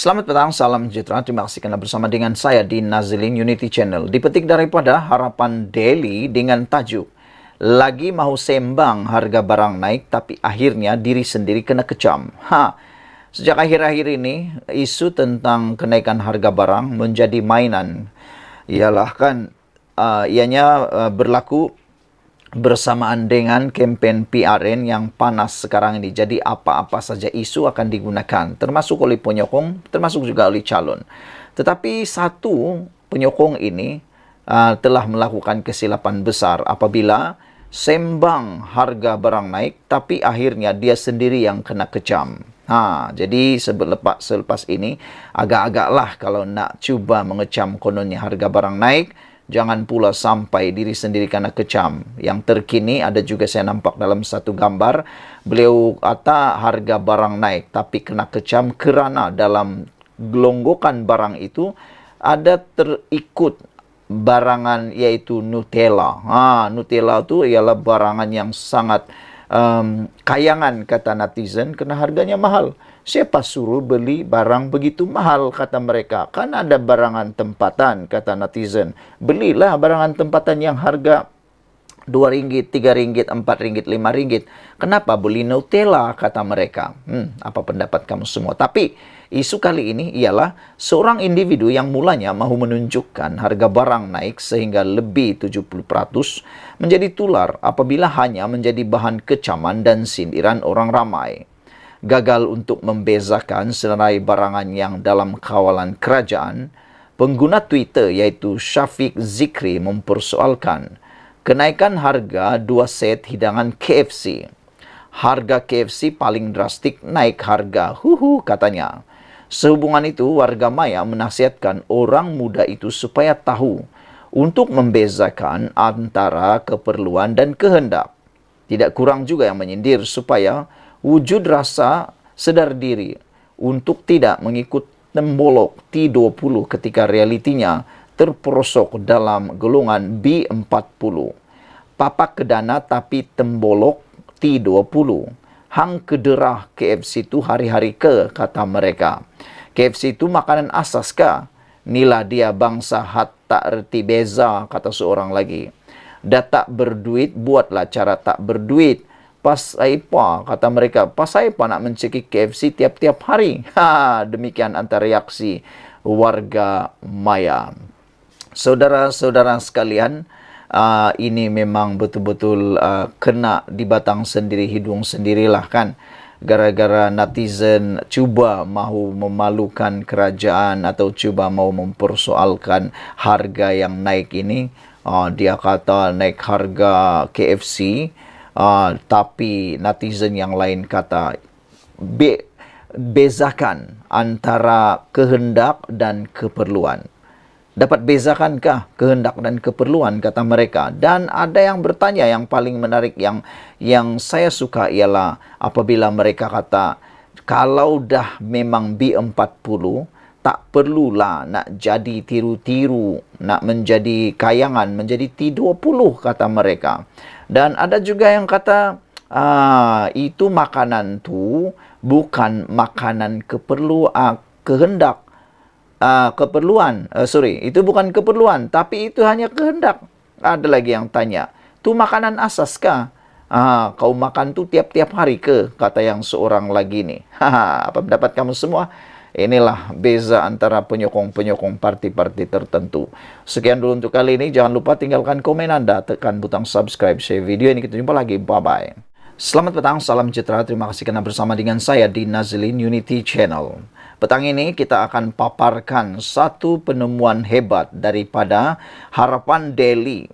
Selamat petang, salam sejahtera. Terima kasih karena bersama dengan saya di Nazilin Unity Channel. Dipetik daripada Harapan Daily dengan tajuk lagi mau sembang harga barang naik tapi akhirnya diri sendiri kena kecam. Sejak akhir-akhir ini isu tentang kenaikan harga barang menjadi mainan. Ialah kan ianya berlaku bersamaan dengan kempen PRN yang panas sekarang ini. Jadi apa-apa saja isu akan digunakan, termasuk oleh penyokong, termasuk juga oleh calon. Tetapi satu penyokong ini telah melakukan kesilapan besar apabila sembang harga barang naik, tapi akhirnya dia sendiri yang kena kecam. Jadi selepas ini agak-agaklah kalau nak cuba mengecam kononnya harga barang naik, jangan pula sampai diri sendiri kena kecam. Yang terkini ada juga saya nampak dalam satu gambar, beliau kata harga barang naik tapi kena kecam kerana dalam gelonggokan barang itu ada terikut barangan yaitu Nutella. Nutella itu ialah barangan yang sangat kayangan kata netizen kerana harganya mahal. Siapa suruh beli barang begitu mahal, kata mereka. Kan ada barangan tempatan, kata netizen. Belilah barangan tempatan yang harga RM2, RM3, RM4, RM5. Kenapa beli Nutella, kata mereka. Apa pendapat kamu semua? Tapi isu kali ini ialah seorang individu yang mulanya mahu menunjukkan harga barang naik sehingga lebih 70% menjadi tular apabila hanya menjadi bahan kecaman dan sindiran orang ramai. Gagal untuk membezakan senarai barangan yang dalam kawalan kerajaan, pengguna Twitter yaitu Syafiq Zikri mempersoalkan kenaikan harga 2 set hidangan KFC. Harga KFC paling drastik naik harga, katanya. Sehubungan itu, warga maya menasihatkan orang muda itu supaya tahu untuk membezakan antara keperluan dan kehendak. Tidak kurang juga yang menyindir supaya wujud rasa sedar diri untuk tidak mengikut tembolok T20 ketika realitinya terperosok dalam golongan B40. Papak kedana tapi tembolok T20. Hang kederah KFC itu hari-hari kata mereka. KFC itu makanan asas kah? Nila dia bangsa hat tak erti beza, kata seorang lagi. Dah tak berduit, buatlah cara tak berduit. Pas apa, kata mereka, pas apa nak mencekik KFC tiap-tiap hari? Demikian antara reaksi warga maya. Saudara-saudara sekalian, ini memang betul-betul kena di batang sendiri, hidung sendirilah kan. Gara-gara netizen cuba mahu memalukan kerajaan atau cuba mahu mempersoalkan harga yang naik ini. Dia kata naik harga KFC, tapi netizen yang lain kata bezakan antara kehendak dan keperluan. Dapat bezakankah kehendak dan keperluan, kata mereka. Dan ada yang bertanya, yang paling menarik yang saya suka ialah apabila mereka kata kalau dah memang B40 tak perlulah nak jadi tiru-tiru, nak menjadi kayangan, menjadi T20, kata mereka. Dan ada juga yang kata itu makanan tu bukan makanan kehendak. Itu bukan keperluan, tapi itu hanya kehendak. Ada lagi yang tanya, tu makanan asas kah? Kau makan tu tiap-tiap hari ke? Kata yang seorang lagi ni. Apa pendapat kamu semua? Inilah beza antara penyokong-penyokong parti-parti tertentu. Sekian dulu untuk kali ini. Jangan lupa tinggalkan komen Anda, tekan butang subscribe, share video ini. Kita jumpa lagi. Bye-bye. Selamat petang, salam sejahtera. Terima kasih karena bersama dengan saya di Nazilin Unity Channel. Petang ini kita akan paparkan satu penemuan hebat daripada Harapan Daily.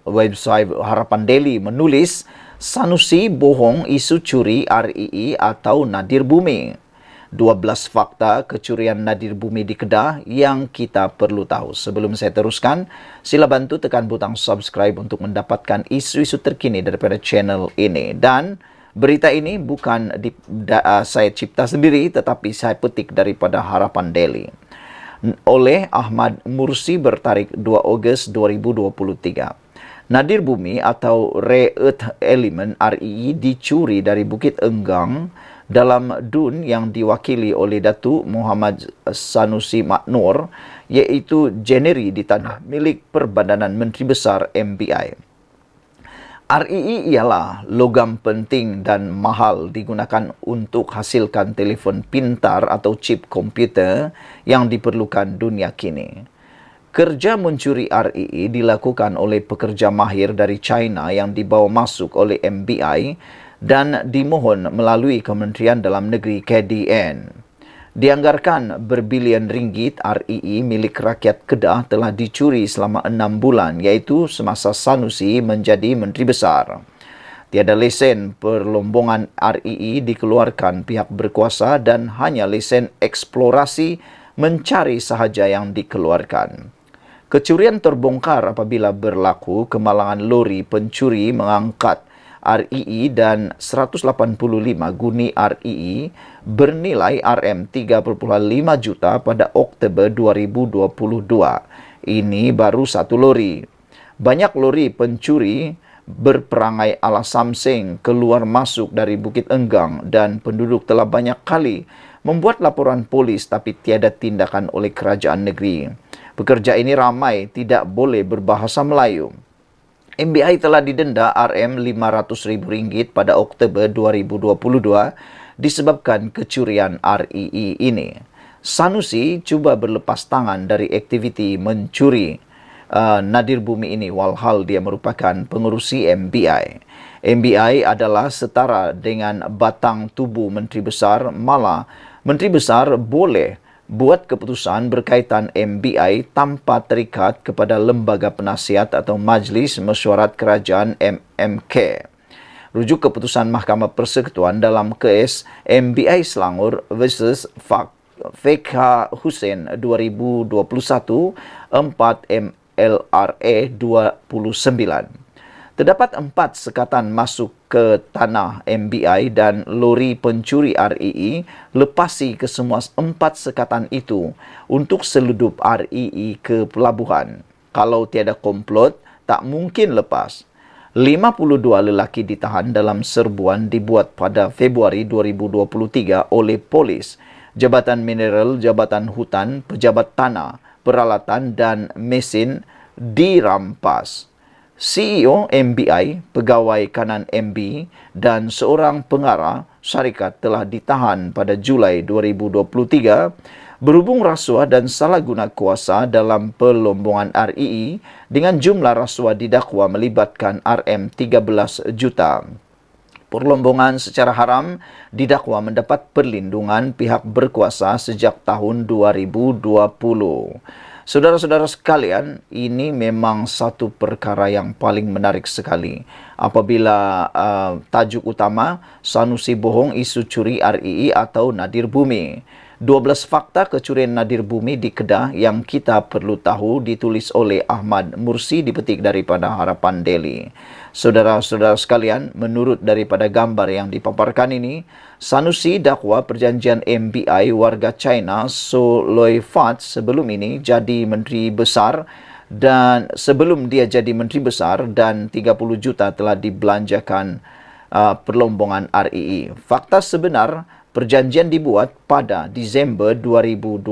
Website Harapan Daily menulis Sanusi bohong isu curi RII atau Nadir Bumi. 12 fakta kecurian Nadir Bumi di Kedah yang kita perlu tahu. Sebelum saya teruskan, sila bantu tekan butang subscribe untuk mendapatkan isu-isu terkini daripada channel ini. Dan berita ini bukan saya cipta sendiri, tetapi saya petik daripada Harapan Daily. Oleh Ahmad Mursi bertarikh 2 Ogos 2023. Nadir Bumi atau Rare Earth Element RII dicuri dari Bukit Enggang dalam DUN yang diwakili oleh Datuk Muhammad Sanusi Maknur, iaitu Jeneri di tanah milik Perbadanan Menteri Besar MBI. REE ialah logam penting dan mahal digunakan untuk hasilkan telefon pintar atau chip komputer yang diperlukan dunia kini. Kerja mencuri REE dilakukan oleh pekerja mahir dari China yang dibawa masuk oleh MBI dan dimohon melalui Kementerian Dalam Negeri KDN. Dianggarkan berbilion ringgit REE milik rakyat Kedah telah dicuri selama 6 bulan, iaitu semasa Sanusi menjadi Menteri Besar. Tiada lesen perlombongan REE dikeluarkan pihak berkuasa dan hanya lesen eksplorasi mencari sahaja yang dikeluarkan. Kecurian terbongkar apabila berlaku kemalangan lori pencuri mengangkat REE dan 185 guni REE bernilai RM3.5 juta pada Oktober 2022. Ini baru satu lori. Banyak lori pencuri berperangai ala Samseng keluar masuk dari Bukit Enggang dan penduduk telah banyak kali membuat laporan polis tapi tiada tindakan oleh kerajaan negeri. Pekerja ini ramai tidak boleh berbahasa Melayu. MBI telah didenda RM500.000 pada Oktober 2022 disebabkan kecurian REE ini. Sanusi cuba berlepas tangan dari aktiviti mencuri nadir bumi ini walhal dia merupakan pengerusi MBI. MBI adalah setara dengan batang tubuh Menteri Besar, malah Menteri Besar boleh buat keputusan berkaitan MBI tanpa terikat kepada Lembaga Penasihat atau Majlis Mesyuarat Kerajaan MMK. Rujuk keputusan Mahkamah Persekutuan dalam kes MBI Selangor versus Fekha Hussein 2021 4 MLRA 29. Terdapat 4 sekatan masuk ke tanah MBI dan lori pencuri REE lepasi ke semua 4 sekatan itu untuk seludup REE ke pelabuhan. Kalau tiada komplot, tak mungkin lepas. 52 lelaki ditahan dalam serbuan dibuat pada Februari 2023 oleh polis, Jabatan Mineral, Jabatan Hutan, Pejabat Tanah, Peralatan dan Mesin dirampas. CEO MBI, pegawai kanan MB dan seorang pengarah syarikat telah ditahan pada Julai 2023 berhubung rasuah dan salah guna kuasa dalam perlombongan REE dengan jumlah rasuah didakwa melibatkan RM13 juta. Perlombongan secara haram didakwa mendapat perlindungan pihak berkuasa sejak tahun 2020. Saudara-saudara sekalian, ini memang satu perkara yang paling menarik sekali. Apabila tajuk utama, Sanusi bohong isu curi REE atau nadir bumi. 12 fakta kecurian nadir bumi di Kedah yang kita perlu tahu ditulis oleh Ahmad Mursi dipetik daripada Harapan Daily. Saudara-saudara sekalian, menurut daripada gambar yang dipaparkan ini, Sanusi dakwa perjanjian MBI warga China So Loi Fat sebelum ini jadi Menteri Besar dan sebelum dia jadi Menteri Besar dan 30 juta telah dibelanjakan perlombongan REE. Fakta sebenar, perjanjian dibuat pada Disember 2022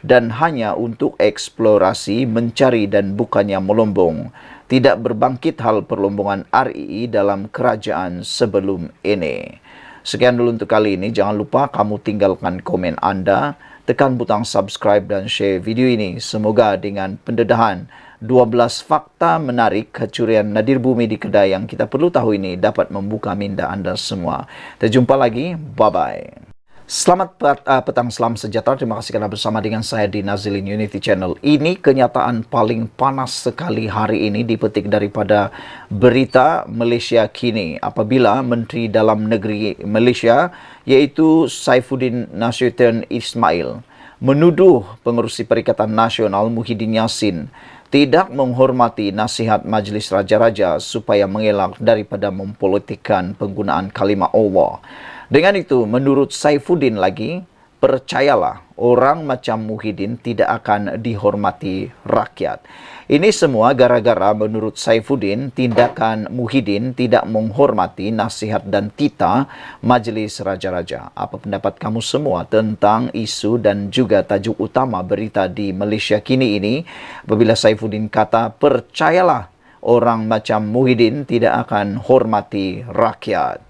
dan hanya untuk eksplorasi, mencari dan bukannya melombong. Tidak berbangkit hal perlombongan REE dalam kerajaan sebelum ini. Sekian dulu untuk kali ini. Jangan lupa kamu tinggalkan komen anda, tekan butang subscribe dan share video ini. Semoga dengan pendedahan 12 fakta menarik kecurian nadir bumi di Kedah yang kita perlu tahu ini dapat membuka minda anda semua. Kita jumpa lagi. Bye-bye. Selamat petang, salam sejahtera. Terima kasih kerana bersama dengan saya di Nazilin Unity Channel. Ini kenyataan paling panas sekali hari ini dipetik daripada berita Malaysia kini. Apabila Menteri Dalam Negeri Malaysia iaitu Saifuddin Nasution Ismail menuduh pengerusi Perikatan Nasional Muhyiddin Yassin tidak menghormati nasihat Majlis Raja-Raja supaya mengelak daripada mempolitikkan penggunaan kalimah Allah. Dengan itu, menurut Saifuddin lagi, percayalah orang macam Muhyiddin tidak akan dihormati rakyat. Ini semua gara-gara menurut Saifuddin, tindakan Muhyiddin tidak menghormati nasihat dan titah Majelis Raja-Raja. Apa pendapat kamu semua tentang isu dan juga tajuk utama berita di Malaysia kini ini? Apabila Saifuddin kata, percayalah orang macam Muhyiddin tidak akan hormati rakyat.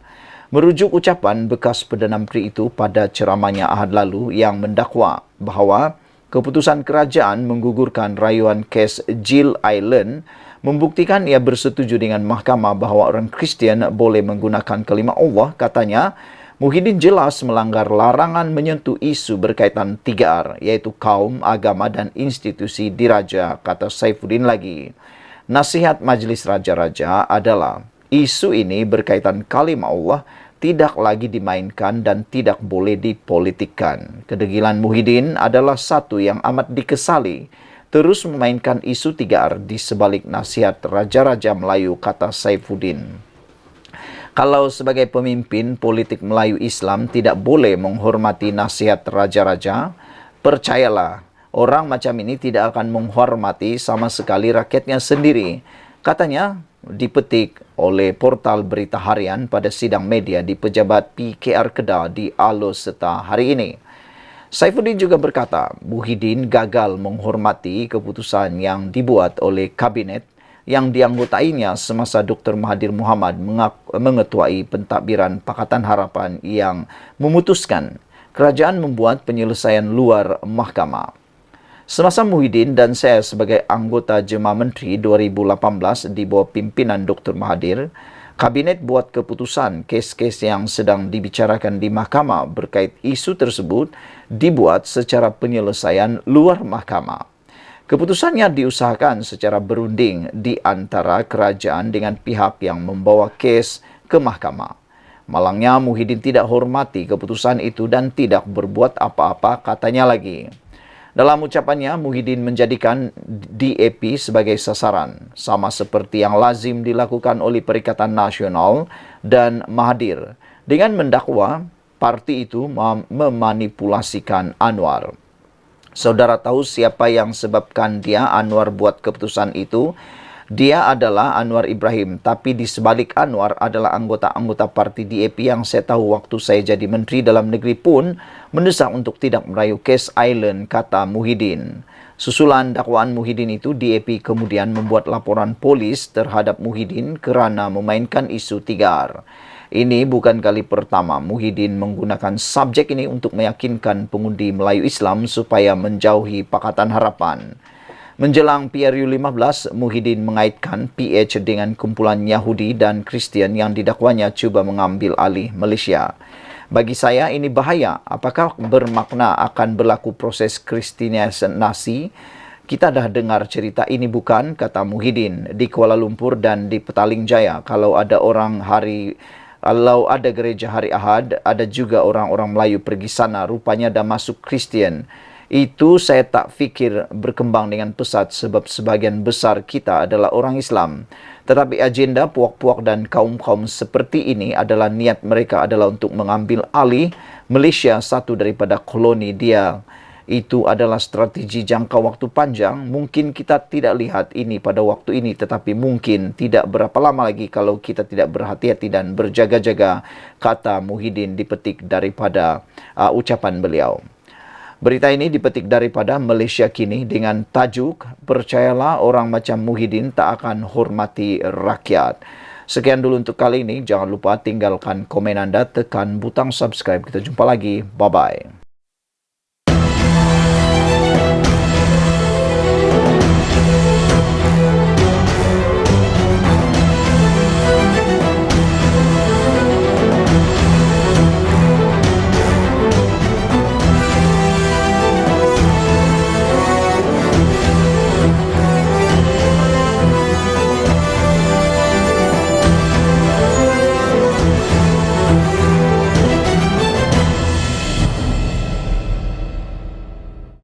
Merujuk ucapan bekas Perdana Menteri itu pada ceramahnya Ahad lalu yang mendakwa bahawa keputusan kerajaan menggugurkan rayuan kes Jill Island membuktikan ia bersetuju dengan mahkamah bahawa orang Kristian boleh menggunakan kalimah Allah. Katanya, Muhyiddin jelas melanggar larangan menyentuh isu berkaitan 3R, iaitu kaum, agama dan institusi diraja, kata Saifuddin lagi. Nasihat Majlis Raja-Raja adalah isu ini berkaitan kalimah Allah tidak lagi dimainkan dan tidak boleh dipolitikkan. Kedegilan Muhyiddin adalah satu yang amat dikesali. Terus memainkan isu 3R di sebalik nasihat Raja-Raja Melayu, kata Saifuddin. Kalau sebagai pemimpin politik Melayu Islam tidak boleh menghormati nasihat Raja-Raja, percayalah, orang macam ini tidak akan menghormati sama sekali rakyatnya sendiri. Katanya dipetik oleh portal berita harian pada sidang media di Pejabat PKR Kedah di Alor Setar hari ini. Saifuddin juga berkata, Muhyiddin gagal menghormati keputusan yang dibuat oleh kabinet yang dianggotainya semasa Dr. Mahathir Mohamad mengetuai pentadbiran Pakatan Harapan yang memutuskan kerajaan membuat penyelesaian luar mahkamah. Semasa Muhyiddin dan saya sebagai anggota Jemaah Menteri 2018 di bawah pimpinan Dr. Mahathir, Kabinet buat keputusan kes-kes yang sedang dibicarakan di mahkamah berkait isu tersebut dibuat secara penyelesaian luar mahkamah. Keputusannya diusahakan secara berunding di antara kerajaan dengan pihak yang membawa kes ke mahkamah. Malangnya Muhyiddin tidak hormati keputusan itu dan tidak berbuat apa-apa, katanya lagi. Dalam ucapannya, Muhyiddin menjadikan DAP sebagai sasaran, sama seperti yang lazim dilakukan oleh Perikatan Nasional dan Mahathir, dengan mendakwa parti itu memanipulasikan Anwar. Saudara tahu siapa yang sebabkan Anwar buat keputusan itu? Dia adalah Anwar Ibrahim, tapi di sebalik Anwar adalah anggota-anggota parti DAP yang saya tahu waktu saya jadi Menteri Dalam Negeri pun mendesak untuk tidak merayu kes Island, kata Muhyiddin. Susulan dakwaan Muhyiddin itu, DAP kemudian membuat laporan polis terhadap Muhyiddin kerana memainkan isu 3R. Ini bukan kali pertama Muhyiddin menggunakan subjek ini untuk meyakinkan pengundi Melayu Islam supaya menjauhi Pakatan Harapan. Menjelang PRU 15, Muhyiddin mengaitkan PH dengan kumpulan Yahudi dan Kristian yang didakwanya cuba mengambil alih Malaysia. Bagi saya ini bahaya. Apakah bermakna akan berlaku proses kristianisasi? Kita dah dengar cerita ini bukan, kata Muhyiddin, di Kuala Lumpur dan di Petaling Jaya. Kalau ada gereja hari Ahad, ada juga orang-orang Melayu pergi sana, rupanya dah masuk Kristian. Itu saya tak fikir berkembang dengan pesat sebab sebahagian besar kita adalah orang Islam. Tetapi agenda puak-puak dan kaum-kaum seperti ini adalah niat mereka adalah untuk mengambil alih Malaysia, satu daripada koloni dia. Itu adalah strategi jangka waktu panjang. Mungkin kita tidak lihat ini pada waktu ini, tetapi mungkin tidak berapa lama lagi kalau kita tidak berhati-hati dan berjaga-jaga, kata Muhyiddin dipetik daripada ucapan beliau. Berita ini dipetik daripada Malaysia Kini dengan tajuk, percayalah orang macam Muhyiddin tak akan hormati rakyat. Sekian dulu untuk kali ini. Jangan lupa tinggalkan komen anda, tekan butang subscribe. Kita jumpa lagi. Bye-bye.